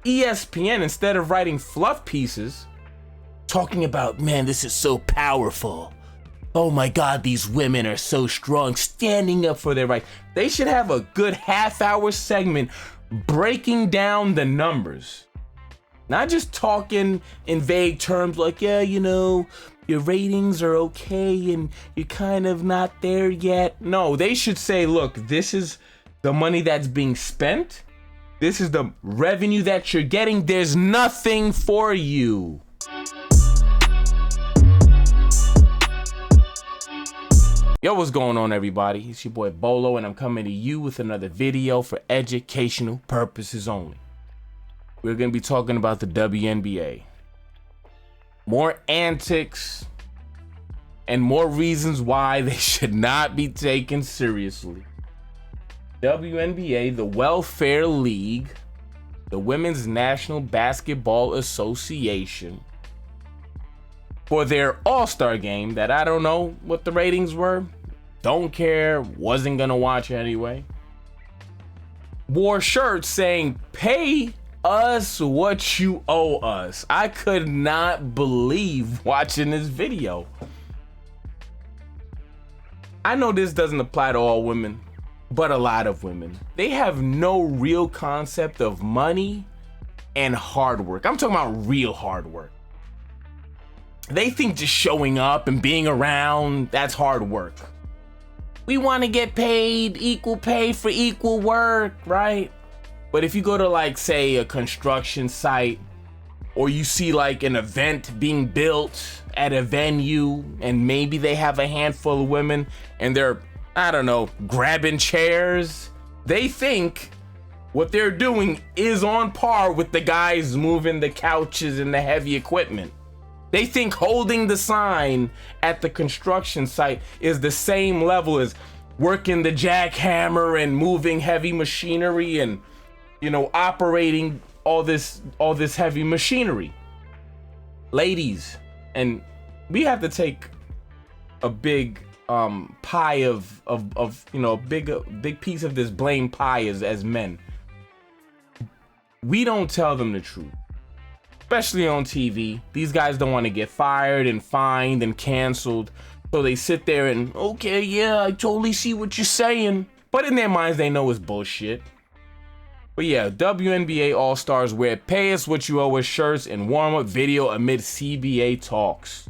ESPN, instead of writing fluff pieces, talking about, man, this is so powerful. Oh my God, these women are so strong, standing up for their rights. They should have a good half-hour segment breaking down the numbers. Not just talking in vague terms like, yeah, you know, your ratings are okay and you're kind of not there yet. No, they should say, look, this is the money that's being spent. This is the revenue that you're getting. There's nothing for you. Yo, what's going on, everybody? It's your boy Bolo, and I'm coming to you with another video for educational purposes only. We're going to be talking about the WNBA. More antics and more reasons why they should not be taken seriously. WNBA, the Welfare League, the Women's National Basketball Association, for their All-Star game that I don't know what the ratings were, don't care, wasn't gonna watch anyway, wore shirts saying, pay us what you owe us. I could not believe watching this video. I know this doesn't apply to all women, but a lot of women. They have no real concept of money and hard work. I'm talking about real hard work. They think just showing up and being around, that's hard work. We want to get paid equal pay for equal work, right? But if you go to, like, say, a construction site, or you see like an event being built at a venue and maybe they have a handful of women and they're, I don't know, grabbing chairs, they think what they're doing is on par with the guys moving the couches and the heavy equipment. They think holding the sign at the construction site is the same level as working the jackhammer and moving heavy machinery and, you know, operating all this heavy machinery. Ladies, and we have to take a big pie of you know, a big piece of this blame pie as men. We don't tell them the truth. Especially on TV. These guys don't want to get fired and fined and canceled, so they sit there and, okay, yeah, I totally see what you're saying, but in their minds they know it's bullshit. But yeah, WNBA All-Stars wear pay us what you owe us shirts and warm-up video amid CBA talks.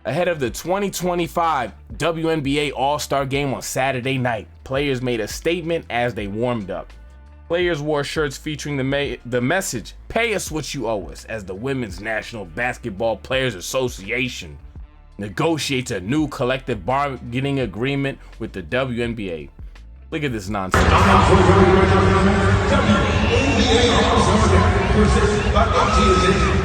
Ahead of the 2025 WNBA All-Star game on Saturday night, players made a statement as they warmed up. Players wore shirts featuring the message, pay us what you owe us, as the Women's National Basketball Players Association negotiates a new collective bargaining agreement with the WNBA. Look at this nonsense.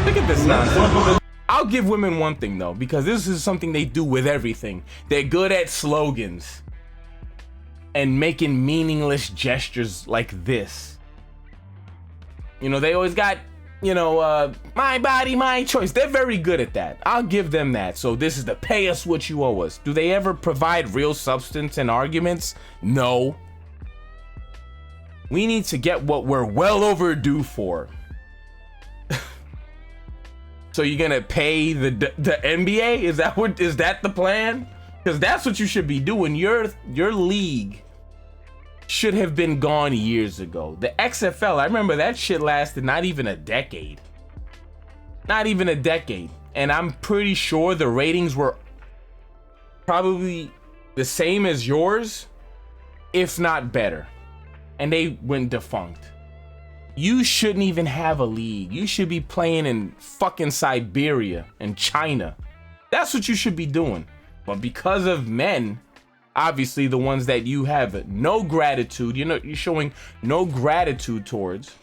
Look at this nonsense. I'll give women one thing though, because this is something they do with everything. They're good at slogans and making meaningless gestures like this. You know, they always got, you know, my body, my choice. They're very good at that. I'll give them that. So this is the pay us what you owe us. Do they ever provide real substance and arguments? No. We need to get what we're well overdue for. So you're gonna pay the NBA? Is that the plan? Because that's what you should be doing. Your league should have been gone years ago. The XFL, I remember that shit lasted not even a decade. Not even a decade. And I'm pretty sure the ratings were probably the same as yours, if not better. And they went defunct. You shouldn't even have a league. You should be playing in fucking Siberia and China. That's what you should be doing. But because of men, obviously the ones that you have no gratitude, you know, you're showing no gratitude towards,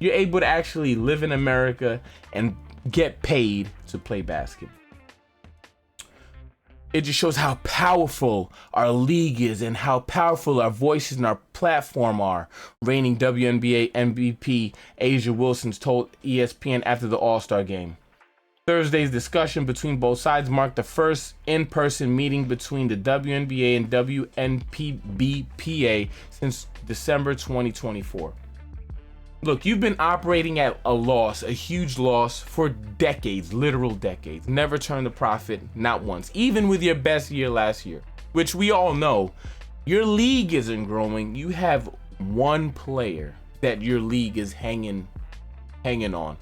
you're able to actually live in America and get paid to play basketball. It just shows how powerful our league is and how powerful our voices and our platform are. Reigning WNBA MVP A'ja Wilson told ESPN after the All-Star game. Thursday's discussion between both sides marked the first in-person meeting between the WNBA and WNBPA since December 2024. Look, you've been operating at a loss, a huge loss for decades, literal decades. Never turned a profit, not once, even with your best year last year, which we all know. Your league isn't growing. You have one player that your league is hanging on.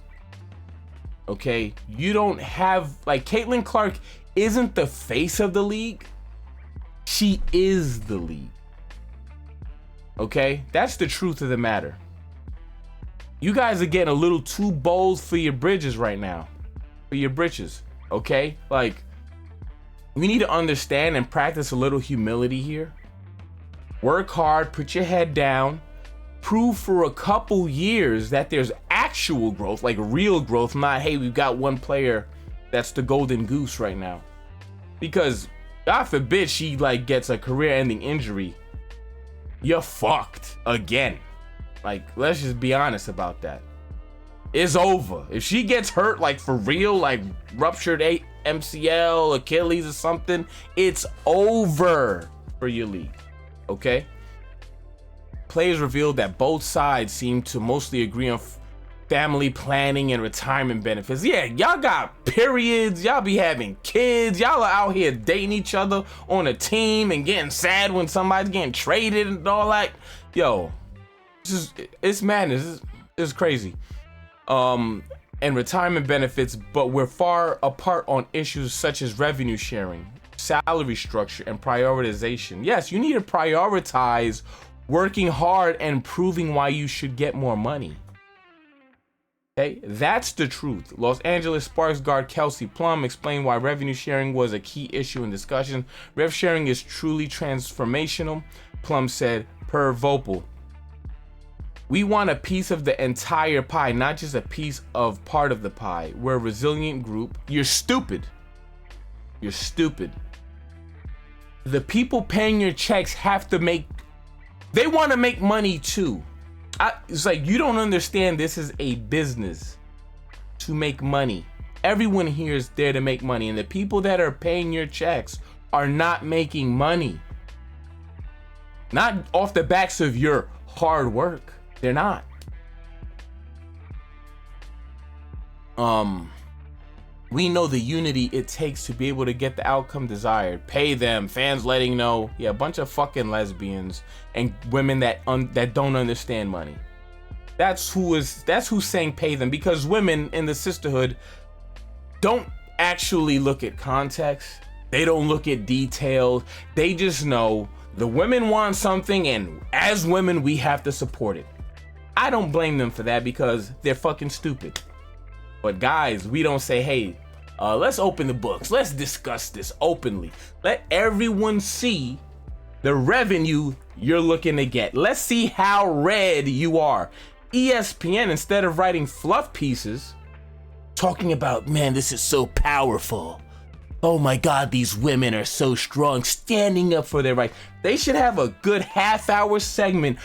Okay? You don't have, like, Caitlin Clark isn't the face of the league. She is the league. Okay? That's the truth of the matter. You guys are getting a little too bold for your bridges right now. For your britches. Okay? Like, we need to understand and practice a little humility here. Work hard, put your head down, prove for a couple years that there's actual growth, like real growth, not, hey, we've got one player that's the golden goose right now. Because God forbid she like gets a career-ending injury, you're fucked again. Like, let's just be honest about that. It's over. If she gets hurt, like for real, like ruptured MCL, Achilles or something, it's over for your league. Okay? Players revealed that both sides seem to mostly agree on family planning and retirement benefits. Yeah, y'all got periods, y'all be having kids, y'all are out here dating each other on a team and getting sad when somebody's getting traded and all that. Yo, it's madness. It's crazy. And retirement benefits, but we're far apart on issues such as revenue sharing, salary structure, and prioritization. Yes, you need to prioritize working hard and proving why you should get more money. Okay, that's the truth. Los Angeles Sparks guard Kelsey Plum explained why revenue sharing was a key issue in discussion. Rev sharing is truly transformational, Plum said per Vopal. We want a piece of the entire pie, not just a piece of part of the pie. We're a resilient group. You're stupid. You're stupid. The people paying your checks have to they want to make money too. It's like, you don't understand, this is a business to make money. Everyone here is there to make money, and the people that are paying your checks are not making money. Not off the backs of your hard work. They're not. We know the unity it takes to be able to get the outcome desired. Pay them, fans letting know. Yeah, a bunch of fucking lesbians and women that don't understand money. That's who's saying pay them, because women in the sisterhood don't actually look at context. They don't look at details. They just know the women want something, and as women, we have to support it. I don't blame them for that, because they're fucking stupid. But guys, we don't say, hey, let's open the books. Let's discuss this openly. Let everyone see the revenue you're looking to get. Let's see how red you are. ESPN, instead of writing fluff pieces, talking about, man, this is so powerful. Oh my God, these women are so strong, standing up for their rights. They should have a good half-hour segment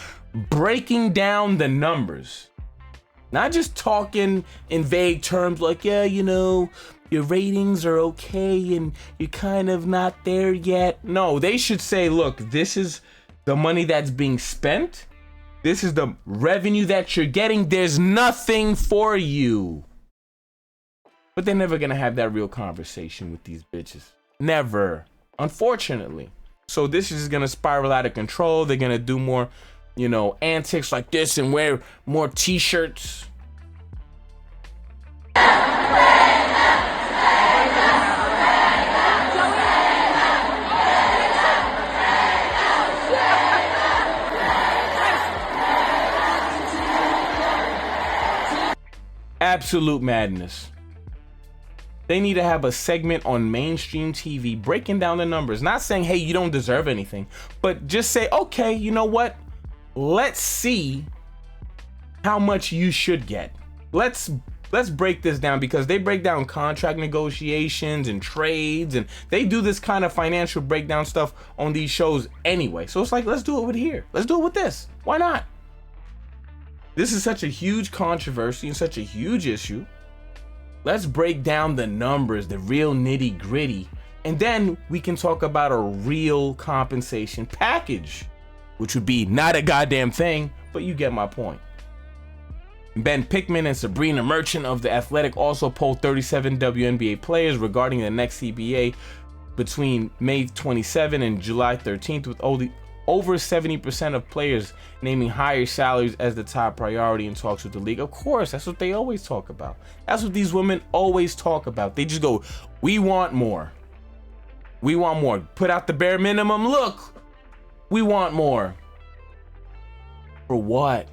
breaking down the numbers. Not just talking in vague terms like, yeah, you know, your ratings are okay and you're kind of not there yet. No, they should say, look, this is the money that's being spent. This is the revenue that you're getting. There's nothing for you. But they're never gonna have that real conversation with these bitches. Never. Unfortunately. So this is gonna spiral out of control. They're gonna do more, you know, antics like this and wear more t-shirts. Absolute madness. They need to have a segment on mainstream TV breaking down the numbers. Not saying, hey, you don't deserve anything, but just say, okay, you know what? Let's see how much you should get. Let's break this down, because they break down contract negotiations and trades, and they do this kind of financial breakdown stuff on these shows anyway. So it's like, let's do it with here. Let's do it with this. Why not? This is such a huge controversy and such a huge issue. Let's break down the numbers, the real nitty gritty, and then we can talk about a real compensation package, which would be not a goddamn thing, but you get my point. Ben Pickman and Sabrina Merchant of The Athletic also polled 37 WNBA players regarding the next CBA between May 27 and July 13th, with over 70% of players naming higher salaries as the top priority in talks with the league. Of course, that's what they always talk about. That's what these women always talk about. They just go, we want more. We want more. Put out the bare minimum. Look, we want more. For what?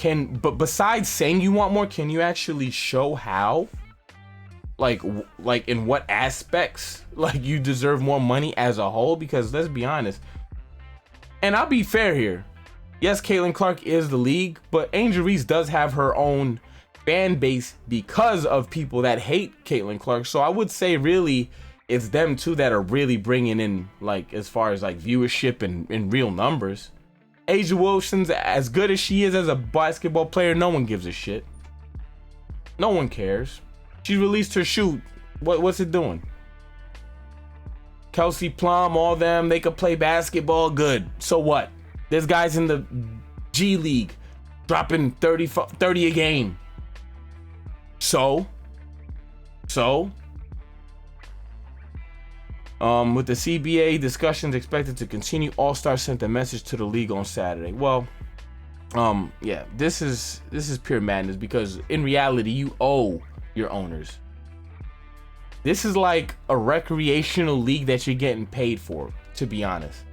But besides saying you want more, can you actually show how? Like in what aspects like you deserve more money as a whole? Because let's be honest, and I'll be fair here, yes, Caitlin Clark is the league, but Angel Reese does have her own fan base because of people that hate Caitlin Clark. So I would say really it's them two that are really bringing in, like, as far as like viewership and real numbers. Asia Wilson's, as good as she is as a basketball player, no one gives a shit. No one cares. She released her shoe. What's it doing? Kelsey Plum, all them, they could play basketball, good. So what? There's guys in the G League dropping 30 a game. So with the CBA discussions expected to continue, All-Star sent a message to the league on Saturday. Well, yeah, this is pure madness, because in reality you owe your owners. This is like a recreational league that you're getting paid for, to be honest.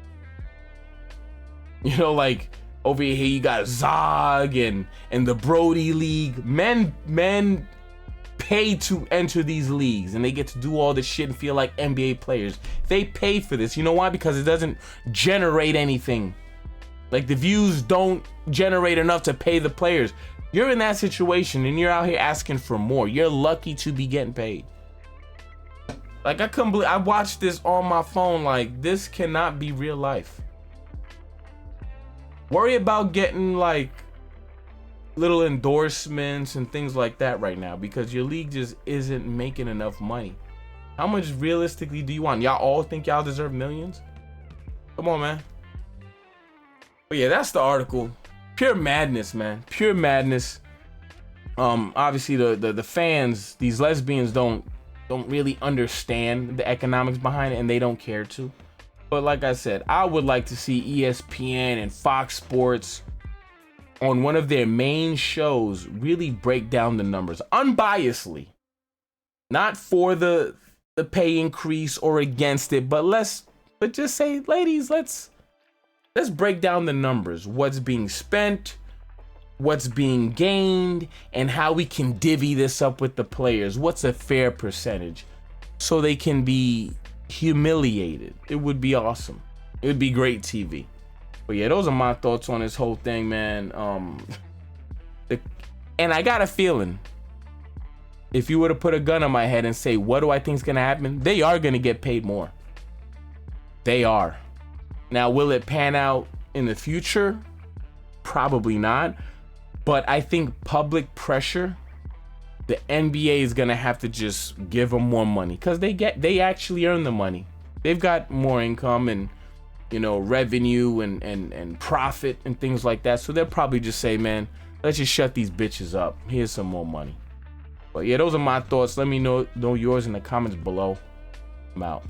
You know, like over here you got Zog and the Brody League. Men pay to enter these leagues, and they get to do all this shit and feel like NBA players. They pay for this. You know why? Because it doesn't generate anything. Like, the views don't generate enough to pay the players. You're in that situation and you're out here asking for more. You're lucky to be getting paid. Like, I couldn't believe I watched this on my phone. Like, this cannot be real life. Worry about getting like little endorsements and things like that right now, because your league just isn't making enough money. How much realistically do you want? Y'all all think y'all deserve millions? Come on, man. But yeah, that's the article. Pure madness, man. Pure madness. Obviously the fans, these lesbians don't really understand the economics behind it, and they don't care to. But like I said, I would like to see ESPN and Fox Sports on one of their main shows really break down the numbers unbiasedly, not for the pay increase or against it, but just say, ladies, let's break down the numbers, what's being spent, what's being gained, and how we can divvy this up with the players. What's a fair percentage so they can be humiliated? It would be awesome. It would be great TV. But yeah, those are my thoughts on this whole thing, man. And I got a feeling, if you were to put a gun on my head and say, what do I think is going to happen? They are going to get paid more. They are. Now, will it pan out in the future? Probably not. But I think public pressure, the NBA is going to have to just give them more money, because they actually earn the money. They've got more income and, you know, revenue and profit and things like that. So they'll probably just say, man, let's just shut these bitches up. Here's some more money. But yeah, those are my thoughts. Let me know yours in the comments below. I'm out.